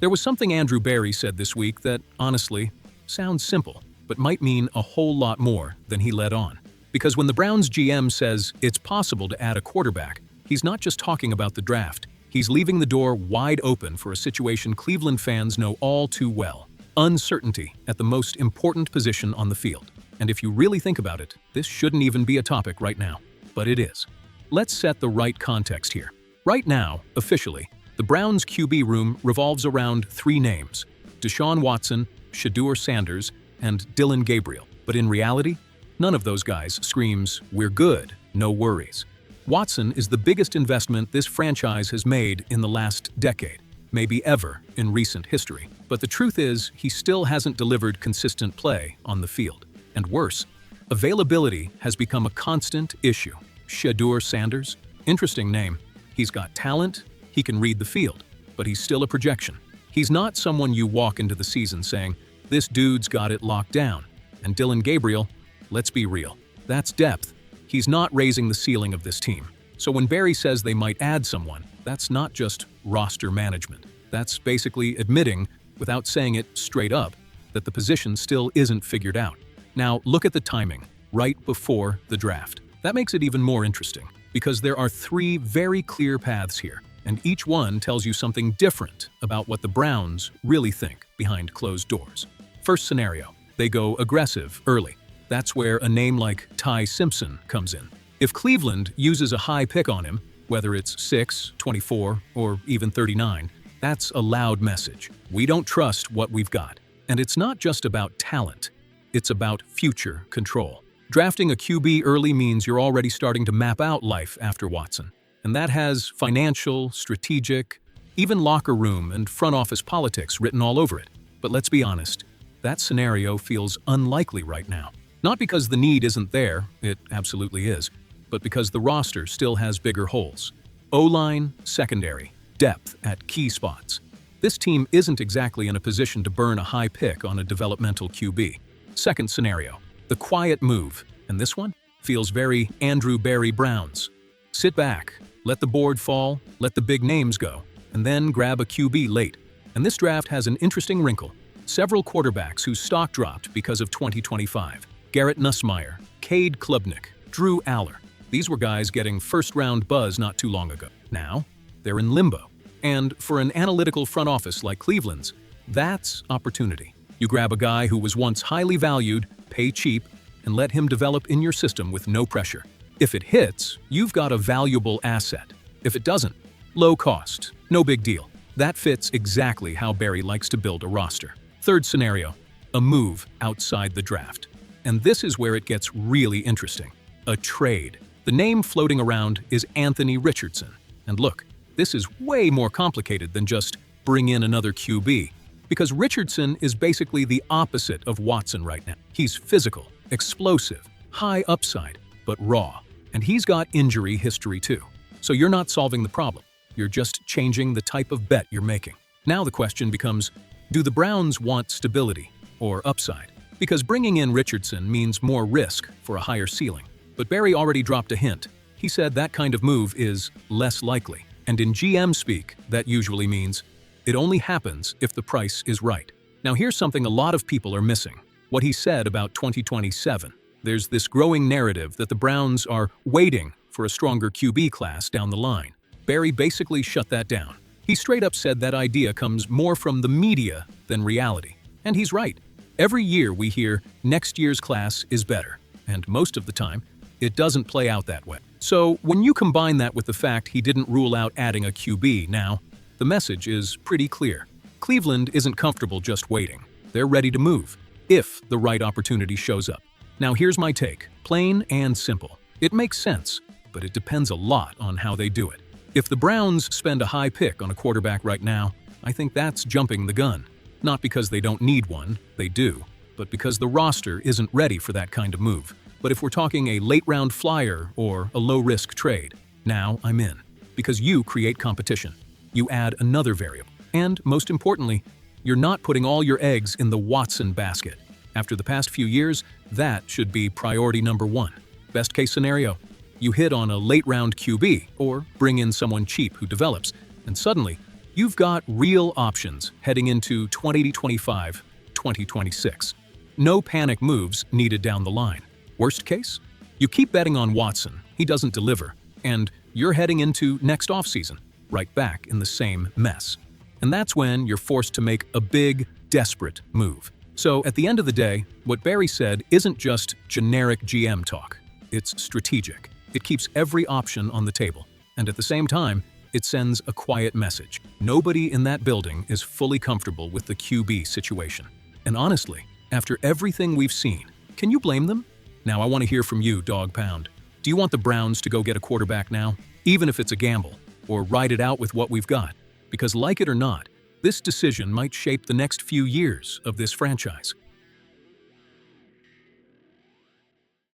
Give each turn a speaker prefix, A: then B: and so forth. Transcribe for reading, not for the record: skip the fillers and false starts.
A: There was something Andrew Barry said this week that, honestly, sounds simple, but might mean a whole lot more than he let on. Because when the Browns GM says it's possible to add a quarterback, he's not just talking about the draft. He's leaving the door wide open for a situation Cleveland fans know all too well: uncertainty at the most important position on the field. And if you really think about it, this shouldn't even be a topic right now. But it is. Let's set the right context here. Right now, officially, the Browns' QB room revolves around three names: Deshaun Watson, Shedeur Sanders, and Dillon Gabriel. But in reality, none of those guys screams, "We're good, no worries." Watson is the biggest investment this franchise has made in the last decade, maybe ever in recent history. But the truth is, he still hasn't delivered consistent play on the field. And worse, availability has become a constant issue. Shedeur Sanders, interesting name. He's got talent, he can read the field, but he's still a projection. He's not someone you walk into the season saying, "This dude's got it locked down." And Dillon Gabriel, let's be real, that's depth. He's not raising the ceiling of this team. So when Barry says they might add someone, that's not just roster management. That's basically admitting, without saying it straight up, that the position still isn't figured out. Now, look at the timing, right before the draft. That makes it even more interesting, because there are three very clear paths here, and each one tells you something different about what the Browns really think behind closed doors. First scenario, they go aggressive early. That's where a name like Ty Simpson comes in. If Cleveland uses a high pick on him, whether it's 6, 24, or even 39, that's a loud message. We don't trust what we've got. And it's not just about talent. It's about future control. Drafting a QB early means you're already starting to map out life after Watson. And that has financial, strategic, even locker room and front office politics written all over it. But let's be honest, that scenario feels unlikely right now. Not because the need isn't there, it absolutely is, but because the roster still has bigger holes. O-line, secondary, depth at key spots. This team isn't exactly in a position to burn a high pick on a developmental QB. Second scenario, the quiet move, and this one feels very Andrew Barry Browns. Sit back, let the board fall, let the big names go, and then grab a QB late. And this draft has an interesting wrinkle. Several quarterbacks whose stock dropped because of 2025. Garrett Nussmeier, Cade Klubnik, Drew Aller. These were guys getting first-round buzz not too long ago. Now, they're in limbo. And for an analytical front office like Cleveland's, that's opportunity. You grab a guy who was once highly valued, pay cheap, and let him develop in your system with no pressure. If it hits, you've got a valuable asset. If it doesn't, low cost, no big deal. That fits exactly how Barry likes to build a roster. Third scenario, a move outside the draft. And this is where it gets really interesting. A trade. The name floating around is Anthony Richardson. And look, this is way more complicated than just bring in another QB. Because Richardson is basically the opposite of Watson right now. He's physical, explosive, high upside, but raw. And he's got injury history too. So you're not solving the problem. You're just changing the type of bet you're making. Now the question becomes, do the Browns want stability or upside? Because bringing in Richardson means more risk for a higher ceiling. But Barry already dropped a hint. He said that kind of move is less likely. And in GM speak, that usually means it only happens if the price is right. Now here's something a lot of people are missing. What he said about 2027. There's this growing narrative that the Browns are waiting for a stronger QB class down the line. Barry basically shut that down. He straight up said that idea comes more from the media than reality. And he's right. Every year we hear next year's class is better. And most of the time, it doesn't play out that way. So when you combine that with the fact he didn't rule out adding a QB now, the message is pretty clear. Cleveland isn't comfortable just waiting. They're ready to move, if the right opportunity shows up. Now here's my take, plain and simple. It makes sense, but it depends a lot on how they do it. If the Browns spend a high pick on a quarterback right now, I think that's jumping the gun. Not because they don't need one, they do, but because the roster isn't ready for that kind of move. But if we're talking a late-round flyer or a low-risk trade, now I'm in. Because you create competition. You add another variable. And, most importantly, you're not putting all your eggs in the Watson basket. After the past few years, that should be priority number one. Best case scenario, you hit on a late-round QB or bring in someone cheap who develops, and suddenly You've got real options heading into 2025, 2026. No panic moves needed down the line. Worst case? You keep betting on Watson, he doesn't deliver, and you're heading into next offseason, right back in the same mess. And that's when you're forced to make a big, desperate move. So at the end of the day, what Barry said isn't just generic GM talk. It's strategic. It keeps every option on the table. And at the same time, it sends a quiet message. Nobody in that building is fully comfortable with the QB situation. And honestly, after everything we've seen, can you blame them? Now I want to hear from you, Dog Pound. Do you want the Browns to go get a quarterback now, even if it's a gamble, or ride it out with what we've got? Because like it or not, this decision might shape the next few years of this franchise.